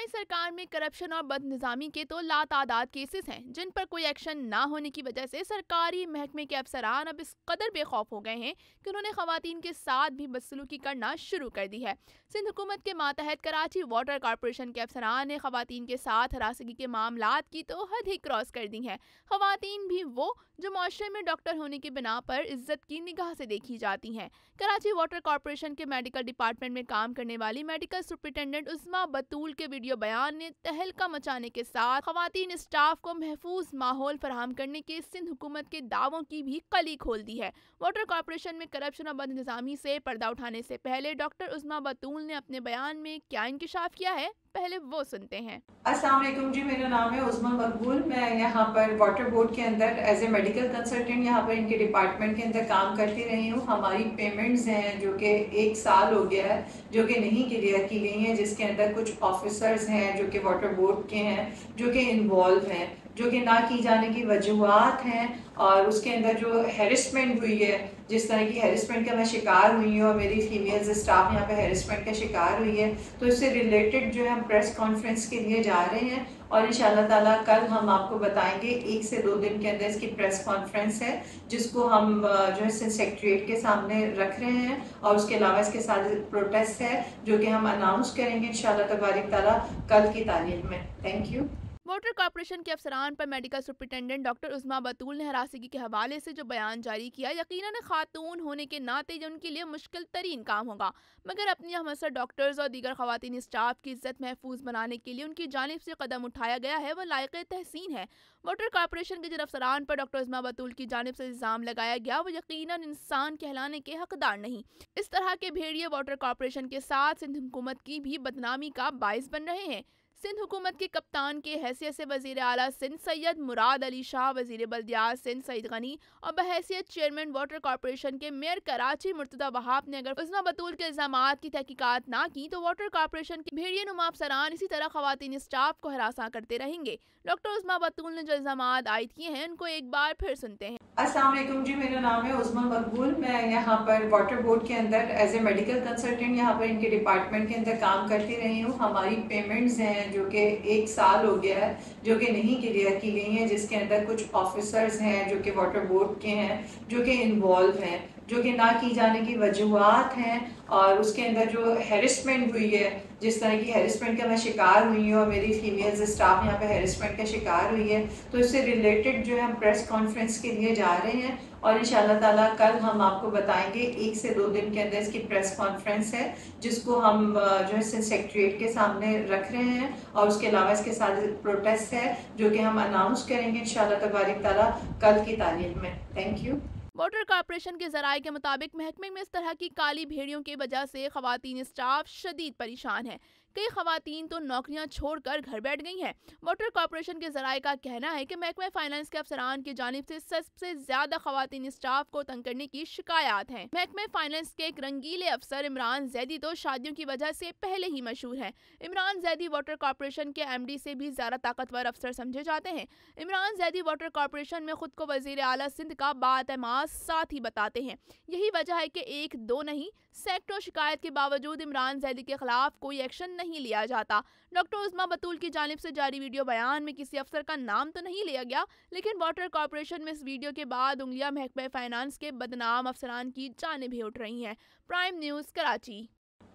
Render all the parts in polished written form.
सरकार में करप्शन और बदनिज़ामी के तो लातादाद केसेस हैं जिन पर कोई एक्शन ना होने की वजह से सरकारी महकमे के अफसरान अब इस कदर बेखौफ हो गए हैं कि उन्होंने खवातीन के साथ भी बदसलूकी करना शुरू कर दी है। सिंध हुकूमत के मातहत कराची वाटर कॉरपोरेशन के अफसरान ने खवातीन के साथ हरासगी के मामलात की तो हद ही क्रॉस कर दी है। खवातीन भी वो जो माशरे में डॉक्टर होने की बिना पर इज्जत की निगाह से देखी जाती हैं। कराची वाटर कॉरपोरेशन के मेडिकल डिपार्टमेंट में काम करने वाली मेडिकल सुपरिटेंडेंट उस्मा बतूल के वीडियो बयान ने तहलका मचाने के साथ खवातीन स्टाफ को महफूज माहौल फराहम करने के सिंध हुकूमत के दावों की भी कली खोल दी है। वाटर कॉरपोरेशन में करप्शन और बदनिज़ामी से पर्दा उठाने से पहले डॉक्टर उस्मा बतूल ने अपने बयान में क्या इंकिशाफ किया है, पहले वो सुनते हैं। अस्सलाम वालेकुम जी, मेरा नाम है उस्मा मकबूल। मैं यहाँ पर वाटर बोर्ड के अंदर एज ए मेडिकल कंसल्टेंट यहाँ पर इनके डिपार्टमेंट के अंदर काम करती रही हूँ। हमारी पेमेंट्स हैं जो कि 1 साल हो गया है जो कि नहीं क्लियर की गई हैं, जिसके अंदर कुछ ऑफिसर्स हैं जो कि वाटर बोर्ड के हैं जो कि इन्वॉल्व हैं, जो कि ना की जाने की वजूहात हैं। और उसके अंदर जो हैरेसमेंट हुई है, जिस तरह की हैरेसमेंट का मैं शिकार हुई हूँ और मेरी फीमेल्स स्टाफ यहाँ पे हैरेसमेंट का शिकार हुई है, तो इससे रिलेटेड जो है हम प्रेस कॉन्फ्रेंस के लिए जा रहे हैं और इंशाल्लाह ताला कल हम आपको बताएंगे। 1 से 2 दिन के अंदर इसकी प्रेस कॉन्फ्रेंस है जिसको हम जो है सेक्रेटरीट के सामने रख रहे हैं और उसके अलावा इसके साथ प्रोटेस्ट है जो कि हम अनाउंस करेंगे इंशाल्लाह तबारिक ताला कल की तारीख में। Thank you. वाटर कॉरपोरेशन के अफसरान पर मेडिकल सुपरिटेंडेंट डॉक्टर उस्मा बतूल ने हरासगी के हवाले से जो बयान जारी किया, यकीनन खातून होने के नाते ये उनके लिए मुश्किल तरीन काम होगा, मगर अपनी हमसर डॉक्टर्स और दीगर खवातीन स्टाफ की इज्जत महफूज बनाने के लिए उनकी जानिब से कदम उठाया गया है, वह लायक तहसीन है। वाटर कॉरपोरेशन के जिन अफसरान पर डॉक्टर उस्मा बतूल की जानिब से इल्ज़ाम लगाया गया वो यकीनन इंसान कहलाने के हकदार नहीं। इस तरह के भेड़िए वाटर कॉरपोरेशन के साथ सिंध हुकूमत की भी बदनामी का बाइस बन रहे हैं। सिंध हुकूमत के कप्तान के हैसियत से वज़ीर आला सिंध सैयद मुराद अली शाह, वज़ीर बल्दियात सिंध सईद गनी और बहैसियत चेयरमैन वाटर कॉरपोरेशन के मेयर कराची मुर्तज़ा वहाब ने अगर उस्मा बतूल के इल्ज़ामात की तहकीकात ना की तो वाटर कॉरपोरेशन के भेड़िए नुमा अफसरान इसी तरह खवातीन स्टाफ को हरासा करते रहेंगे। डॉक्टर उस्मा बतूल ने जो इल्ज़ामात आयद किए हैं उनको एक बार फिर सुनते हैं। अस्सलाम वालेकुम जी, मेरा नाम है उस्मा मकबूल। मैं यहाँ पर वाटर बोर्ड के अंदर एज ए मेडिकल कंसल्टेंट यहाँ पर इनके डिपार्टमेंट के अंदर काम करती रही हूँ। हमारी पेमेंट्स हैं जो कि 1 साल हो गया है जो कि नहीं क्लियर की गई हैं, जिसके अंदर कुछ ऑफिसर्स हैं जो कि वाटर बोर्ड के हैं जो कि इन्वॉल्व हैं, जो कि ना की जाने की वजूहात हैं। और उसके अंदर जो हैरेसमेंट हुई है, जिस तरह की हैरेसमेंट का मैं शिकार हुई हूँ और मेरी फीमेल्स स्टाफ यहाँ पे हैरेसमेंट का शिकार हुई है, तो इससे रिलेटेड जो है हम प्रेस कॉन्फ्रेंस के लिए जा रहे हैं और इंशाल्लाह ताला कल हम आपको बताएंगे। 1 से 2 दिन के अंदर इसकी प्रेस कॉन्फ्रेंस है जिसको हम जो है सेक्रेटरीट के सामने रख रहे हैं और उसके अलावा इसके साथ प्रोटेस्ट है जो कि हम अनाउंस करेंगे इंशाल्लाह तबारिक ताला कल की तारीख में। Thank you. वाटर कॉरपोरेशन के जराये के मुताबिक महकमे में इस तरह की काली भेड़ियों की वजह से खवातीन स्टाफ शदीद परेशान है। कई खवातीन तो नौकरियां छोड़कर घर बैठ गई हैं। वाटर कॉरपोरेशन के जराये का कहना है कि महकमे फाइनेंस के अफसरान की जानिब से सबसे ज्यादा खवातीन स्टाफ को तंग करने की शिकायत हैं। महकमे फाइनेंस के एक रंगीले अफसर इमरान जैदी तो शादियों की वजह से पहले ही मशहूर हैं। इमरान जैदी वाटर कॉरपोरेशन के MD से भी ज्यादा ताकतवर अफसर समझे जाते हैं। इमरान जैदी वाटर कॉरपोरेशन में खुद को वजीर आला सिंध का बातमाद साथी बताते हैं। यही वजह है कि 1 2 नहीं सैकड़ों शिकायत के बावजूद इमरान जैदी के खिलाफ कोई एक्शन नहीं लिया जाता। डॉक्टर उस्मा बतूल की जानिब से जारी वीडियो बयान में किसी अफसर का नाम तो नहीं लिया गया, लेकिन वाटर कॉरपोरेशन में इस वीडियो के बाद उंगलियां महकमे फाइनेंस के बदनाम अफसरान की जानिब ही उठ रही हैं। Prime news Karachi.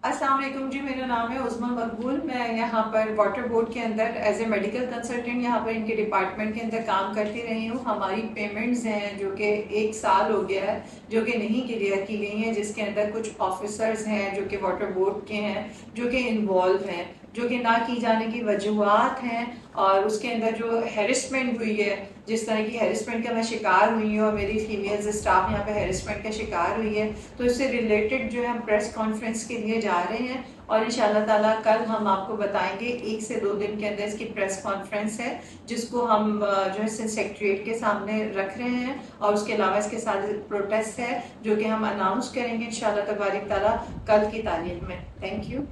अस्सलाम वालेकुम जी, मेरा नाम है उस्मा मकबूल। मैं यहाँ पर वाटर बोर्ड के अंदर एज ए मेडिकल कंसल्टेंट यहाँ पर इनके डिपार्टमेंट के अंदर काम करती रही हूँ। हमारी पेमेंट्स हैं जो कि 1 साल हो गया है जो कि नहीं क्लियर की गई हैं, जिसके अंदर कुछ ऑफिसर्स हैं जो कि वाटर बोर्ड के हैं जो कि इन्वॉल्व हैं, जो कि ना की जाने की वजूहात हैं। और उसके अंदर जो हैरेसमेंट हुई है, जिस तरह की हैरेसमेंट का मैं शिकार हुई हूँ और मेरी फीमेल्स स्टाफ यहाँ पे हैरेसमेंट का शिकार हुई है, तो इससे रिलेटेड जो है हम प्रेस कॉन्फ्रेंस के लिए जा रहे हैं और इंशाल्लाह ताला कल हम आपको बताएंगे। 1 से 2 दिन के अंदर इसकी प्रेस कॉन्फ्रेंस है जिसको हम जो है सेक्रेटरीट के सामने रख रहे हैं और उसके अलावा इसके साथ प्रोटेस्ट है जो कि हम अनाउंस करेंगे इंशाल्लाह तबारिक ताला कल की तारीख में। Thank you.